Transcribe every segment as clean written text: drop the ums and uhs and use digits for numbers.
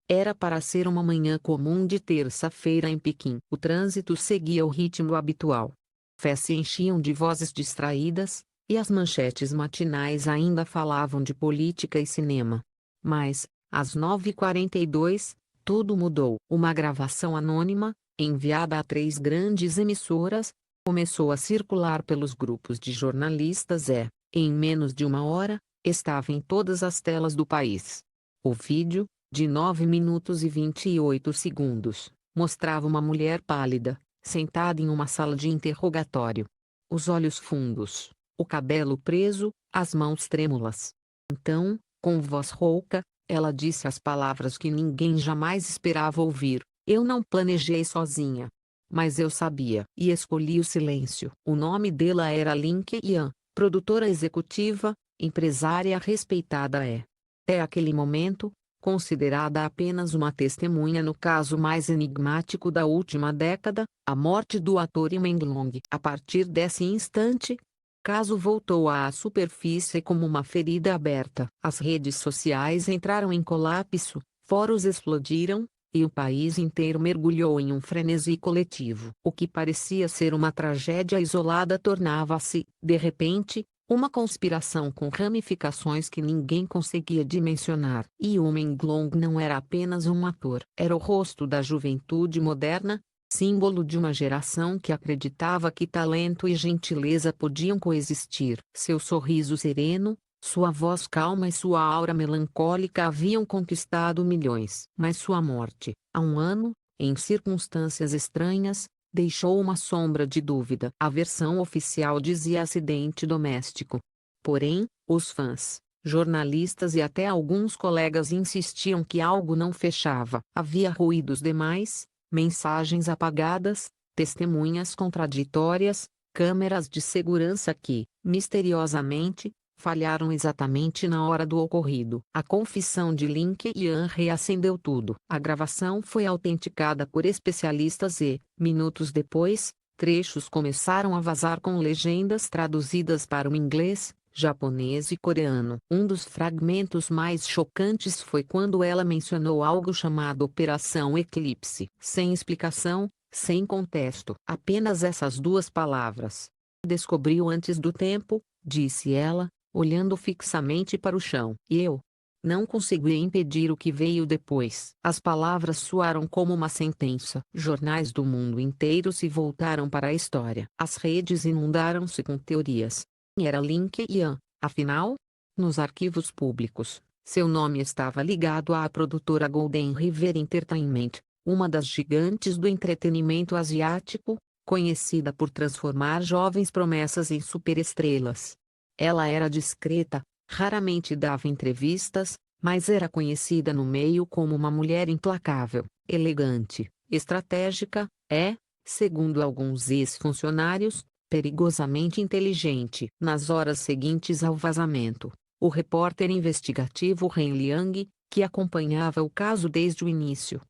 Era para ser uma manhã comum de terça-feira em Pequim. O trânsito seguia o ritmo habitual. Fés se enchiam de vozes distraídas, e as manchetes matinais ainda falavam de política e cinema. Mas, às 9h42, tudo mudou. Uma gravação anônima, enviada a 3 grandes emissoras, começou a circular pelos grupos de jornalistas e, em menos de uma hora, estava em todas as telas do país. O vídeo, de 9 minutos e 28 segundos, mostrava uma mulher pálida, sentada em uma sala de interrogatório. Os olhos fundos, o cabelo preso, as mãos trêmulas. Então, com voz rouca, ela disse as palavras que ninguém jamais esperava ouvir: "Eu não planejei sozinha. Mas eu sabia." E escolhi o silêncio. O nome dela era Lin Ke-yan, produtora executiva, empresária respeitada até aquele momento, considerada apenas uma testemunha no caso mais enigmático da última década, a morte do ator Lee Meng-long. A partir desse instante, o caso voltou à superfície como uma ferida aberta. As redes sociais entraram em colapso, fóruns explodiram, e o país inteiro mergulhou em um frenesi coletivo. O que parecia ser uma tragédia isolada tornava-se, de repente, uma conspiração com ramificações que ninguém conseguia dimensionar. E o Meng-long não era apenas um ator. Era o rosto da juventude moderna, símbolo de uma geração que acreditava que talento e gentileza podiam coexistir. Seu sorriso sereno, sua voz calma e sua aura melancólica haviam conquistado milhões. Mas sua morte, há um ano, em circunstâncias estranhas, deixou uma sombra de dúvida. A versão oficial dizia acidente doméstico. Porém, os fãs, jornalistas e até alguns colegas insistiam que algo não fechava. Havia ruídos demais, mensagens apagadas, testemunhas contraditórias, câmeras de segurança que, misteriosamente, falharam exatamente na hora do ocorrido. A confissão de Lin Ke-yan reacendeu tudo. A gravação foi autenticada por especialistas e, minutos depois, trechos começaram a vazar com legendas traduzidas para o inglês, japonês e coreano. Um dos fragmentos mais chocantes foi quando ela mencionou algo chamado Operação Eclipse. Sem explicação, sem contexto. Apenas essas 2 palavras. "Descobriu antes do tempo", disse ela, olhando fixamente para o chão. "E eu não consegui impedir o que veio depois." As palavras soaram como uma sentença. Jornais do mundo inteiro se voltaram para a história. As redes inundaram-se com teorias. Quem era Lin Ke-yan, afinal? Nos arquivos públicos, seu nome estava ligado à produtora Golden River Entertainment, uma das gigantes do entretenimento asiático, conhecida por transformar jovens promessas em superestrelas. Ela era discreta, raramente dava entrevistas, mas era conhecida no meio como uma mulher implacável, elegante, estratégica, segundo alguns ex-funcionários, perigosamente inteligente. Nas horas seguintes ao vazamento, o repórter investigativo Ren Liang, que acompanhava o caso desde o início,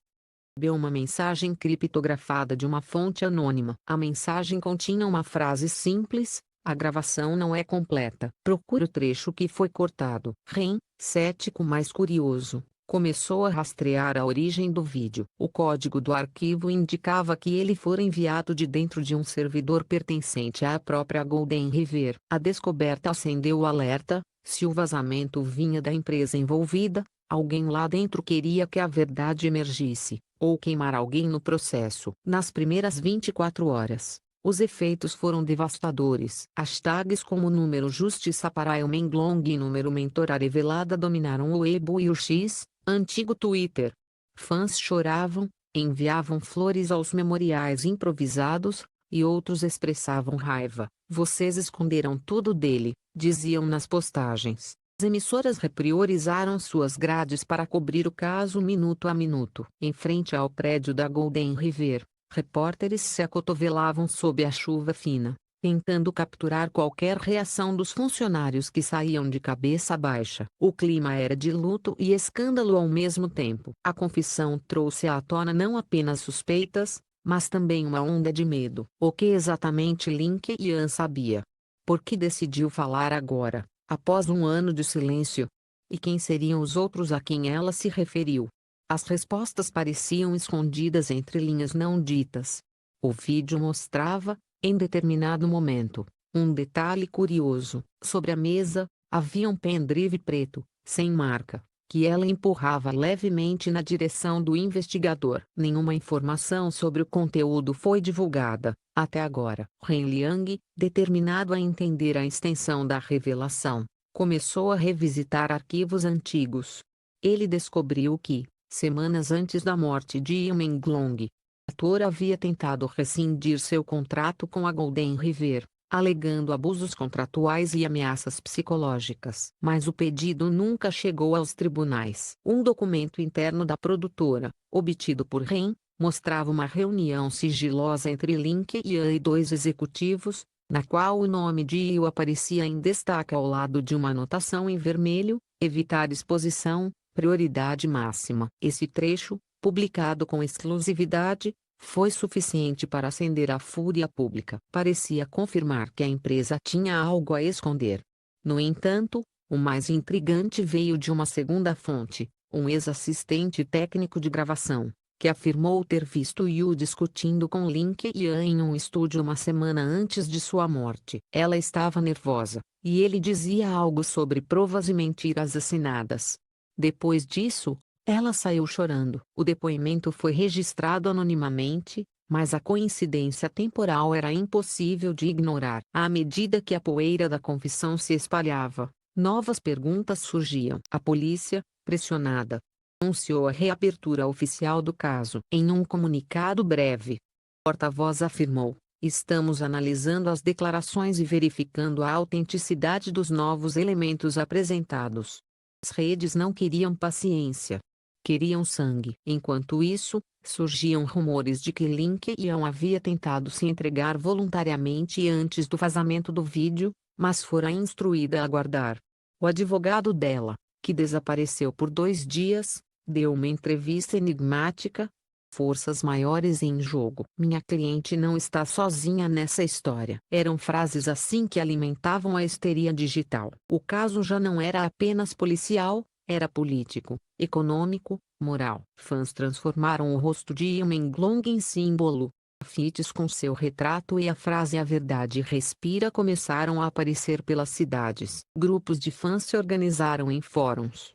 recebeu uma mensagem criptografada de uma fonte anônima. A mensagem continha uma frase simples: "A gravação não é completa. Procure o trecho que foi cortado." Ren, cético mas curioso, começou a rastrear a origem do vídeo. O código do arquivo indicava que ele fora enviado de dentro de um servidor pertencente à própria Golden River. A descoberta acendeu o alerta: se o vazamento vinha da empresa envolvida, alguém lá dentro queria que a verdade emergisse, ou queimar alguém no processo. Nas primeiras 24 horas, os efeitos foram devastadores. Hashtags como número Justiça para El Meng-long e número Mentora Revelada dominaram o Weibo e o X, antigo Twitter. Fãs choravam, enviavam flores aos memoriais improvisados, e outros expressavam raiva. "Vocês esconderam tudo dele", diziam nas postagens. As emissoras repriorizaram suas grades para cobrir o caso minuto a minuto. Em frente ao prédio da Golden River, repórteres se acotovelavam sob a chuva fina, tentando capturar qualquer reação dos funcionários que saíam de cabeça baixa. O clima era de luto e escândalo ao mesmo tempo. A confissão trouxe à tona não apenas suspeitas, mas também uma onda de medo. O que exatamente Lin Ke-yan sabia? Por que decidiu falar agora, após um ano de silêncio? E quem seriam os outros a quem ela se referiu? As respostas pareciam escondidas entre linhas não ditas. O vídeo mostrava, em determinado momento, um detalhe curioso. Sobre a mesa, havia um pendrive preto, sem marca, que ela empurrava levemente na direção do investigador. Nenhuma informação sobre o conteúdo foi divulgada, até agora. Ren Liang, determinado a entender a extensão da revelação, começou a revisitar arquivos antigos. Ele descobriu que, semanas antes da morte de Yu Menglong, o ator havia tentado rescindir seu contrato com a Golden River, alegando abusos contratuais e ameaças psicológicas. Mas o pedido nunca chegou aos tribunais. Um documento interno da produtora, obtido por Ren, mostrava uma reunião sigilosa entre Lin Keqiang e dois executivos, na qual o nome de Yu aparecia em destaque ao lado de uma anotação em vermelho: evitar exposição, prioridade máxima. Esse trecho, publicado com exclusividade, foi suficiente para acender a fúria pública. Parecia confirmar que a empresa tinha algo a esconder. No entanto, o mais intrigante veio de uma segunda fonte, um ex-assistente técnico de gravação, que afirmou ter visto Yu discutindo com Lin Keqiang em um estúdio uma semana antes de sua morte. Ela estava nervosa, e ele dizia algo sobre provas e mentiras assinadas. Depois disso, ela saiu chorando. O depoimento foi registrado anonimamente, mas a coincidência temporal era impossível de ignorar. À medida que a poeira da confissão se espalhava, novas perguntas surgiam. A polícia, pressionada, anunciou a reabertura oficial do caso. Em um comunicado breve, o porta-voz afirmou: "Estamos analisando as declarações e verificando a autenticidade dos novos elementos apresentados." As redes não queriam paciência. Queriam sangue. Enquanto isso, surgiam rumores de que Lin Keqiang havia tentado se entregar voluntariamente antes do vazamento do vídeo, mas fora instruída a aguardar. O advogado dela, que desapareceu por 2 dias, deu uma entrevista enigmática. "Forças maiores em jogo. Minha cliente não está sozinha nessa história." Eram frases assim que alimentavam a histeria digital. O caso já não era apenas policial, era político, econômico, moral. Fãs transformaram o rosto de Yu Menglong em símbolo. Grafites com seu retrato e a frase "A verdade respira" começaram a aparecer pelas cidades. Grupos de fãs se organizaram em fóruns,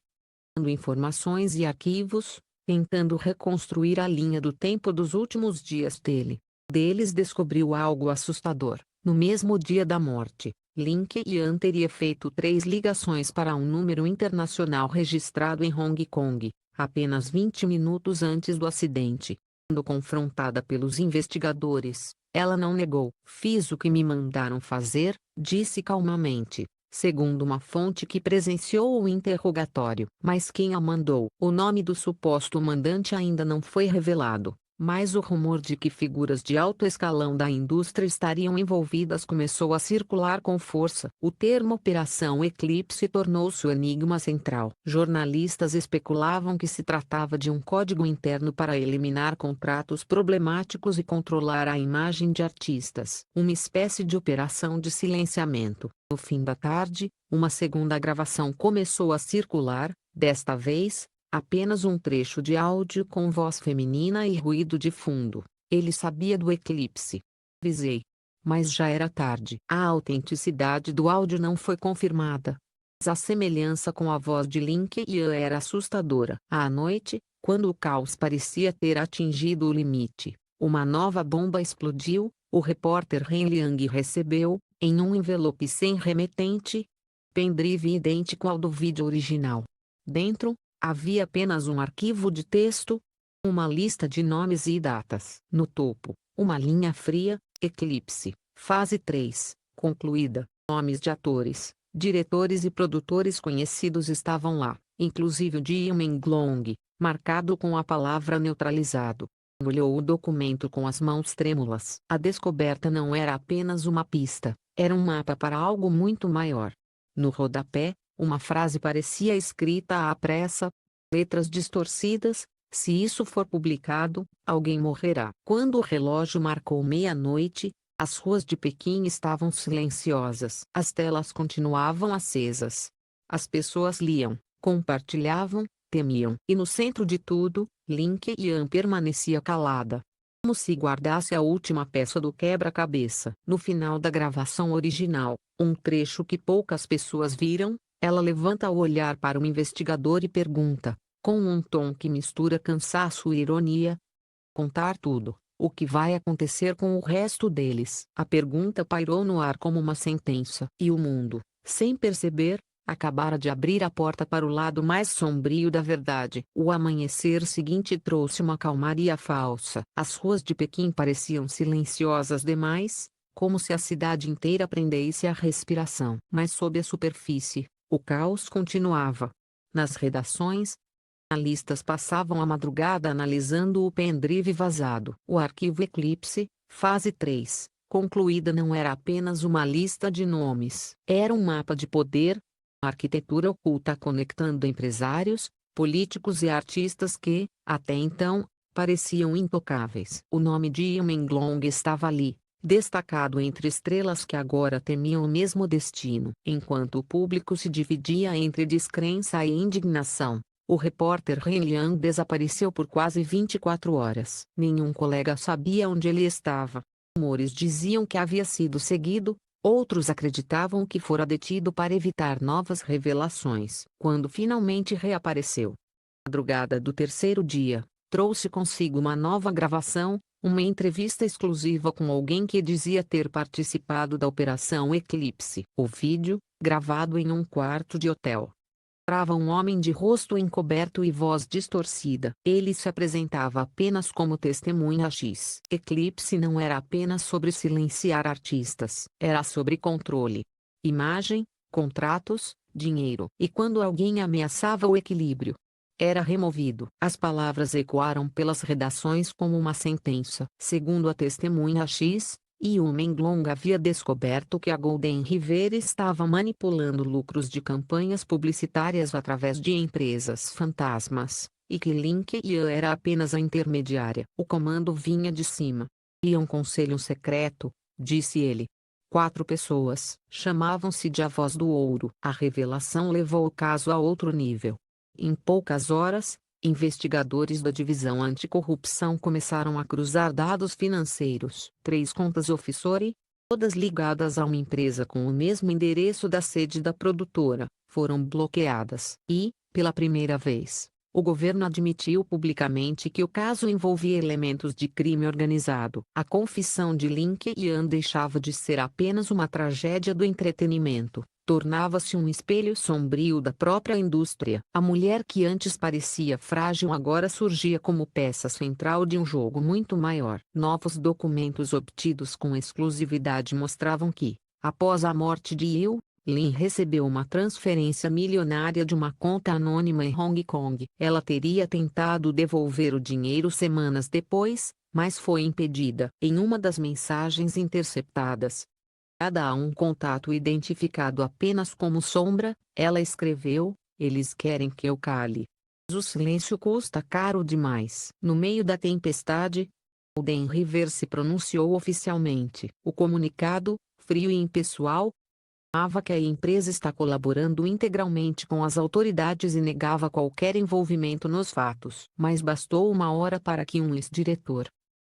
dando informações e arquivos, tentando reconstruir a linha do tempo dos últimos dias dele. Deles descobriu algo assustador. No mesmo dia da morte, Lin Keqiang teria feito 3 ligações para um número internacional registrado em Hong Kong, apenas 20 minutos antes do acidente. Quando confrontada pelos investigadores, ela não negou. "Fiz o que me mandaram fazer", disse calmamente, segundo uma fonte que presenciou o interrogatório. Mas quem a mandou? O nome do suposto mandante ainda não foi revelado, mas o rumor de que figuras de alto escalão da indústria estariam envolvidas começou a circular com força. O termo Operação Eclipse tornou-se o enigma central. Jornalistas especulavam que se tratava de um código interno para eliminar contratos problemáticos e controlar a imagem de artistas. Uma espécie de operação de silenciamento. No fim da tarde, uma segunda gravação começou a circular, desta vez, apenas um trecho de áudio com voz feminina e ruído de fundo. "Ele sabia do eclipse. Avisei. Mas já era tarde." A autenticidade do áudio não foi confirmada. Mas a semelhança com a voz de Lin Keqiang era assustadora. À noite, quando o caos parecia ter atingido o limite, uma nova bomba explodiu. O repórter Ren Liang recebeu, em um envelope sem remetente, pendrive idêntico ao do vídeo original. Dentro, havia apenas um arquivo de texto, uma lista de nomes e datas. No topo, uma linha fria: "Eclipse, fase 3, concluída." Nomes de atores, diretores e produtores conhecidos estavam lá, inclusive o de Yu Menglong, marcado com a palavra "neutralizado." Olhou o documento com as mãos trêmulas. A descoberta não era apenas uma pista, era um mapa para algo muito maior. No rodapé, uma frase parecia escrita à pressa, letras distorcidas: "Se isso for publicado, alguém morrerá." Quando o relógio marcou meia-noite, as ruas de Pequim estavam silenciosas. As telas continuavam acesas. As pessoas liam, compartilhavam, temiam. E no centro de tudo, Lin Keqian permanecia calada, como se guardasse a última peça do quebra-cabeça. No final da gravação original, um trecho que poucas pessoas viram, ela levanta o olhar para o investigador e pergunta, com um tom que mistura cansaço e ironia: contar tudo, o que vai acontecer com o resto deles? A pergunta pairou no ar como uma sentença. E o mundo, sem perceber, acabara de abrir a porta para o lado mais sombrio da verdade. O amanhecer seguinte trouxe uma calmaria falsa. As ruas de Pequim pareciam silenciosas demais, como se a cidade inteira prendesse a respiração. Mas sob a superfície, o caos continuava. Nas redações, analistas passavam a madrugada analisando o pendrive vazado. O arquivo Eclipse, fase 3, concluída, não era apenas uma lista de nomes. Era um mapa de poder, arquitetura oculta conectando empresários, políticos e artistas que, até então, pareciam intocáveis. O nome de Yu Menglong estava ali, destacado entre estrelas que agora temiam o mesmo destino. Enquanto o público se dividia entre descrença e indignação, o repórter Ren Liang desapareceu por quase 24 horas. Nenhum colega sabia onde ele estava. Rumores diziam que havia sido seguido, outros acreditavam que fora detido para evitar novas revelações. Quando finalmente reapareceu, na madrugada do terceiro dia, trouxe consigo uma nova gravação, uma entrevista exclusiva com alguém que dizia ter participado da Operação Eclipse. O vídeo, gravado em um quarto de hotel, mostrava um homem de rosto encoberto e voz distorcida. Ele se apresentava apenas como testemunha X. Eclipse não era apenas sobre silenciar artistas, era sobre controle, imagem, contratos, dinheiro. E quando alguém ameaçava o equilíbrio, era removido. As palavras ecoaram pelas redações como uma sentença. Segundo a testemunha X, Yu Menglong havia descoberto que a Golden River estava manipulando lucros de campanhas publicitárias através de empresas fantasmas, e que Lin Keqian era apenas a intermediária. O comando vinha de cima. E um conselho secreto, disse ele. 4 pessoas chamavam-se de Avós do Ouro. A revelação levou o caso a outro nível. Em poucas horas, investigadores da Divisão Anticorrupção começaram a cruzar dados financeiros. 3 contas offshore, todas ligadas a uma empresa com o mesmo endereço da sede da produtora, foram bloqueadas. E, pela primeira vez, o governo admitiu publicamente que o caso envolvia elementos de crime organizado. A confissão de Lin Keqian deixava de ser apenas uma tragédia do entretenimento. Tornava-se um espelho sombrio da própria indústria. A mulher que antes parecia frágil agora surgia como peça central de um jogo muito maior. Novos documentos obtidos com exclusividade mostravam que, após a morte de Yu, Lin recebeu uma transferência milionária de uma conta anônima em Hong Kong. Ela teria tentado devolver o dinheiro semanas depois, mas foi impedida. Em uma das mensagens interceptadas, a um contato identificado apenas como Sombra, ela escreveu: eles querem que eu cale. Mas o silêncio custa caro demais. No meio da tempestade, Golden River se pronunciou oficialmente. O comunicado, frio e impessoal, afirmava que a empresa está colaborando integralmente com as autoridades e negava qualquer envolvimento nos fatos. Mas bastou uma hora para que um ex-diretor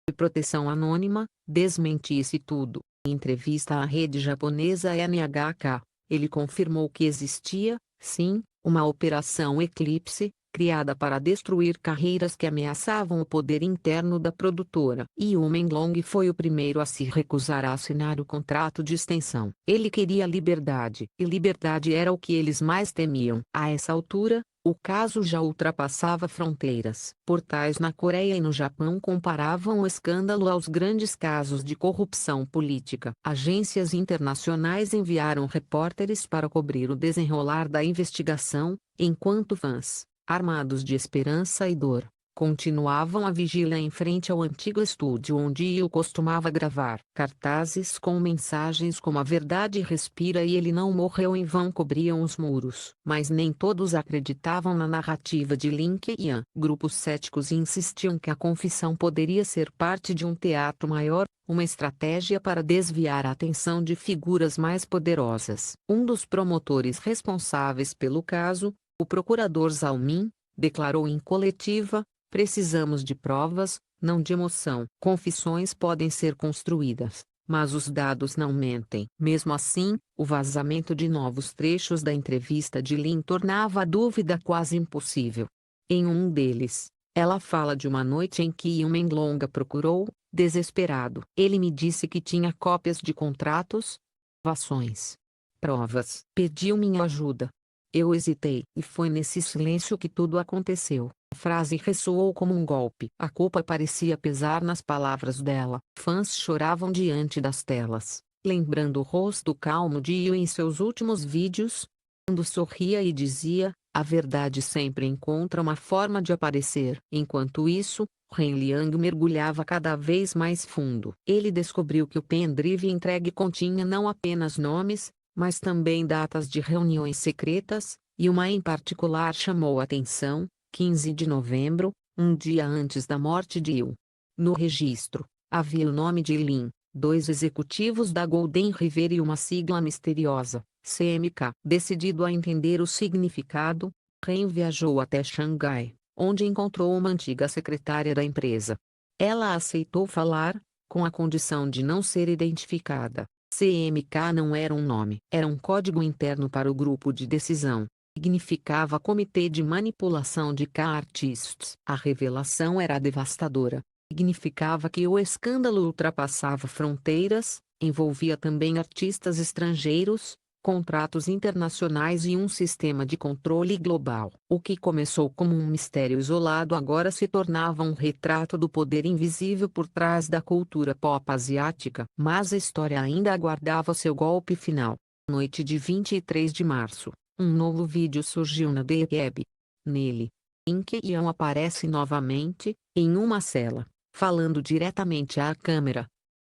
de proteção anônima desmentisse tudo. Em entrevista à rede japonesa NHK, ele confirmou que existia, sim, uma operação Eclipse, criada para destruir carreiras que ameaçavam o poder interno da produtora. Yu Menglong foi o primeiro a se recusar a assinar o contrato de extensão. Ele queria liberdade, e liberdade era o que eles mais temiam. A essa altura, o caso já ultrapassava fronteiras. Portais na Coreia e no Japão comparavam o escândalo aos grandes casos de corrupção política. Agências internacionais enviaram repórteres para cobrir o desenrolar da investigação, enquanto fãs, armados de esperança e dor, continuavam a vigília em frente ao antigo estúdio onde Yu costumava gravar. Cartazes com mensagens como "A verdade respira e ele não morreu em vão" cobriam os muros. Mas nem todos acreditavam na narrativa de Lin Keqian. Grupos céticos insistiam que a confissão poderia ser parte de um teatro maior, uma estratégia para desviar a atenção de figuras mais poderosas. Um dos promotores responsáveis pelo caso, o procurador Zhao Min, declarou em coletiva: precisamos de provas, não de emoção. Confissões podem ser construídas, mas os dados não mentem. Mesmo assim, o vazamento de novos trechos da entrevista de Lin tornava a dúvida quase impossível. Em um deles, ela fala de uma noite em que Yumenlong a procurou, desesperado. Ele me disse que tinha cópias de contratos, gravações, provas. Pediu minha ajuda. Eu hesitei, e foi nesse silêncio que tudo aconteceu. A frase ressoou como um golpe. A culpa parecia pesar nas palavras dela. Fãs choravam diante das telas, lembrando o rosto calmo de Yu em seus últimos vídeos, quando sorria e dizia: a verdade sempre encontra uma forma de aparecer. Enquanto isso, Ren Liang mergulhava cada vez mais fundo. Ele descobriu que o pendrive entregue continha não apenas nomes, mas também datas de reuniões secretas, e uma em particular chamou a atenção: 15 de novembro, um dia antes da morte de Yu. No registro, havia o nome de Lin, dois executivos da Golden River e uma sigla misteriosa, CMK. Decidido a entender o significado, Ren viajou até Xangai, onde encontrou uma antiga secretária da empresa. Ela aceitou falar, com a condição de não ser identificada. CMK não era um nome, era um código interno para o grupo de decisão. Significava Comitê de Manipulação de K-Artists. A revelação era devastadora. Significava que o escândalo ultrapassava fronteiras, envolvia também artistas estrangeiros, contratos internacionais e um sistema de controle global. O que começou como um mistério isolado agora se tornava um retrato do poder invisível por trás da cultura pop asiática. Mas a história ainda aguardava seu golpe final. Noite de 23 de março, um novo vídeo surgiu na The Web. Nele, Lin Keqiang aparece novamente, em uma cela, falando diretamente à câmera.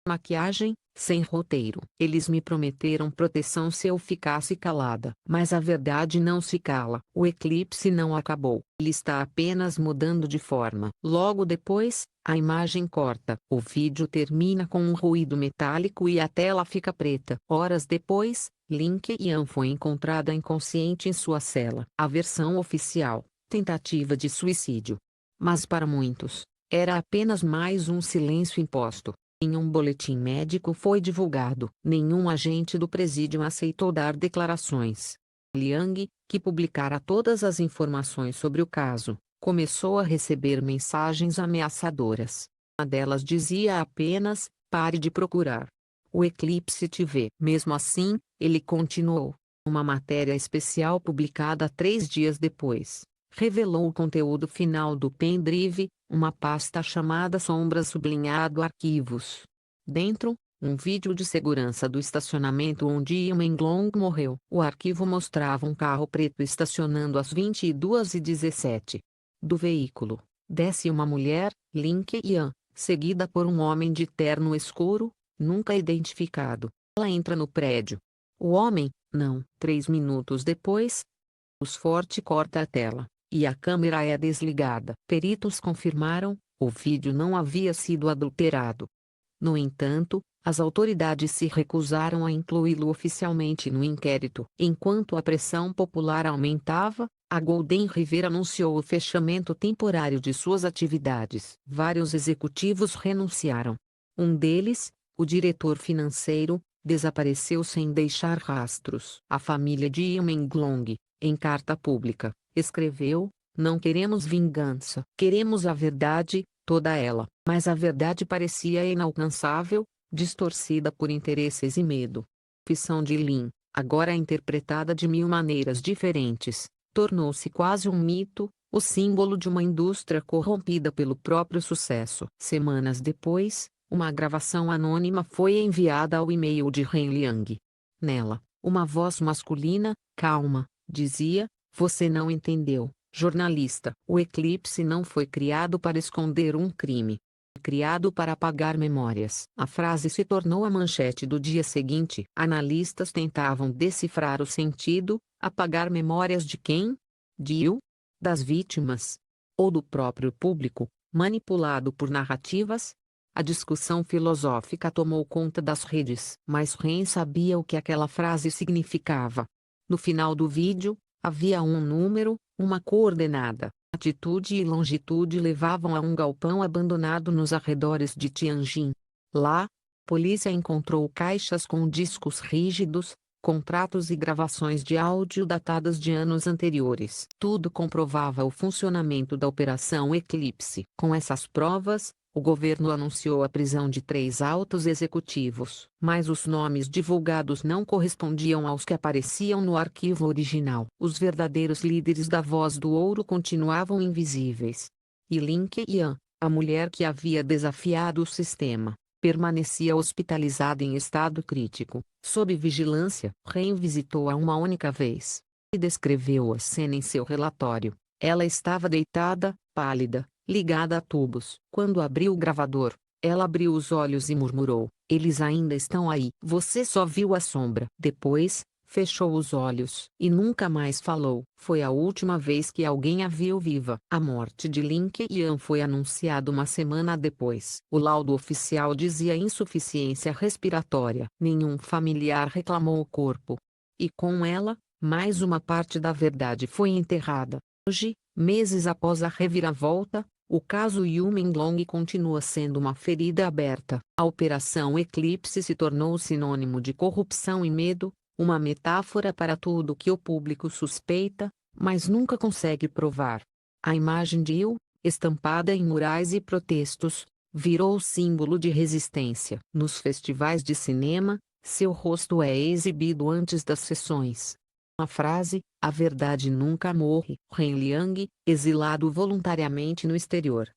Maquiagem, sem roteiro. Eles me prometeram proteção se eu ficasse calada. Mas a verdade não se cala. O eclipse não acabou. Ele está apenas mudando de forma. Logo depois, a imagem corta. O vídeo termina com um ruído metálico e a tela fica preta. Horas depois, Lin Keqiang foi encontrada inconsciente em sua cela. A versão oficial: tentativa de suicídio. Mas para muitos, era apenas mais um silêncio imposto. Nenhum boletim médico foi divulgado. Nenhum agente do presídio aceitou dar declarações. Liang, que publicara todas as informações sobre o caso, começou a receber mensagens ameaçadoras. Uma delas dizia apenas: pare de procurar. O eclipse te vê. Mesmo assim, ele continuou. Uma matéria especial publicada 3 dias depois revelou o conteúdo final do pendrive, uma pasta chamada Sombras sublinhado Arquivos. Dentro, um vídeo de segurança do estacionamento onde Yumenlong morreu. O arquivo mostrava um carro preto estacionando às 22h17. Do veículo, desce uma mulher, Lin Keqiang, seguida por um homem de terno escuro, nunca identificado. Ela entra no prédio. O homem, não. 3 minutos depois, o forte corta a tela e a câmera é desligada. Peritos confirmaram: o vídeo não havia sido adulterado. No entanto, as autoridades se recusaram a incluí-lo oficialmente no inquérito. Enquanto a pressão popular aumentava, a Golden River anunciou o fechamento temporário de suas atividades. Vários executivos renunciaram. Um deles, o diretor financeiro, desapareceu sem deixar rastros. A família de Yumenlong, em carta pública, escreveu: não queremos vingança. Queremos a verdade, toda ela. Mas a verdade parecia inalcançável, distorcida por interesses e medo. A ficção de Lin, agora interpretada de 1000 maneiras diferentes, tornou-se quase um mito, o símbolo de uma indústria corrompida pelo próprio sucesso. Semanas depois, uma gravação anônima foi enviada ao e-mail de Ren Liang. Nela, uma voz masculina, calma, dizia: você não entendeu, jornalista. O eclipse não foi criado para esconder um crime. Foi criado para apagar memórias. A frase se tornou a manchete do dia seguinte. Analistas tentavam decifrar o sentido: apagar memórias de quem? De Yu? Das vítimas? Ou do próprio público, manipulado por narrativas? A discussão filosófica tomou conta das redes. Mas Ren sabia o que aquela frase significava. No final do vídeo, havia um número, uma coordenada. Latitude e longitude levavam a um galpão abandonado nos arredores de Tianjin. Lá, polícia encontrou caixas com discos rígidos, contratos e gravações de áudio datadas de anos anteriores. Tudo comprovava o funcionamento da Operação Eclipse. Com essas provas, o governo anunciou a prisão de 3 altos executivos, mas os nomes divulgados não correspondiam aos que apareciam no arquivo original. Os verdadeiros líderes da Voz do Ouro continuavam invisíveis. E Lin Keqiang, a mulher que havia desafiado o sistema, permanecia hospitalizada em estado crítico, sob vigilância. Ren visitou-a uma única vez e descreveu a cena em seu relatório. Ela estava deitada, pálida, ligada a tubos. Quando abriu o gravador, ela abriu os olhos e murmurou: "Eles ainda estão aí." Você só viu a sombra. Depois, fechou os olhos e nunca mais falou. Foi a última vez que alguém a viu viva. A morte de Lin Keqiang foi anunciada uma semana depois. O laudo oficial dizia insuficiência respiratória. Nenhum familiar reclamou o corpo. E com ela, mais uma parte da verdade foi enterrada. Hoje, meses após a reviravolta, o caso Yu Minglong continua sendo uma ferida aberta. A Operação Eclipse se tornou sinônimo de corrupção e medo, uma metáfora para tudo que o público suspeita, mas nunca consegue provar. A imagem de Yu, estampada em murais e protestos, virou símbolo de resistência. Nos festivais de cinema, seu rosto é exibido antes das sessões. A frase, "A verdade nunca morre." Ren Liang, exilado voluntariamente no exterior,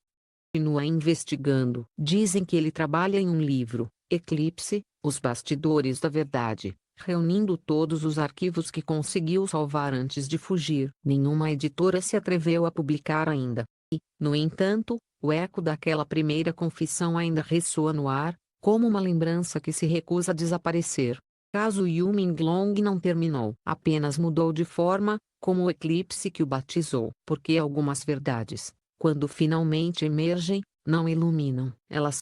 continua investigando. Dizem que ele trabalha em um livro, Eclipse, Os Bastidores da Verdade, reunindo todos os arquivos que conseguiu salvar antes de fugir. Nenhuma editora se atreveu a publicar ainda. E, no entanto, o eco daquela primeira confissão ainda ressoa no ar, como uma lembrança que se recusa a desaparecer. O caso Yu Minglong não terminou, apenas mudou de forma, como o eclipse que o batizou. Porque algumas verdades, quando finalmente emergem, não iluminam, elas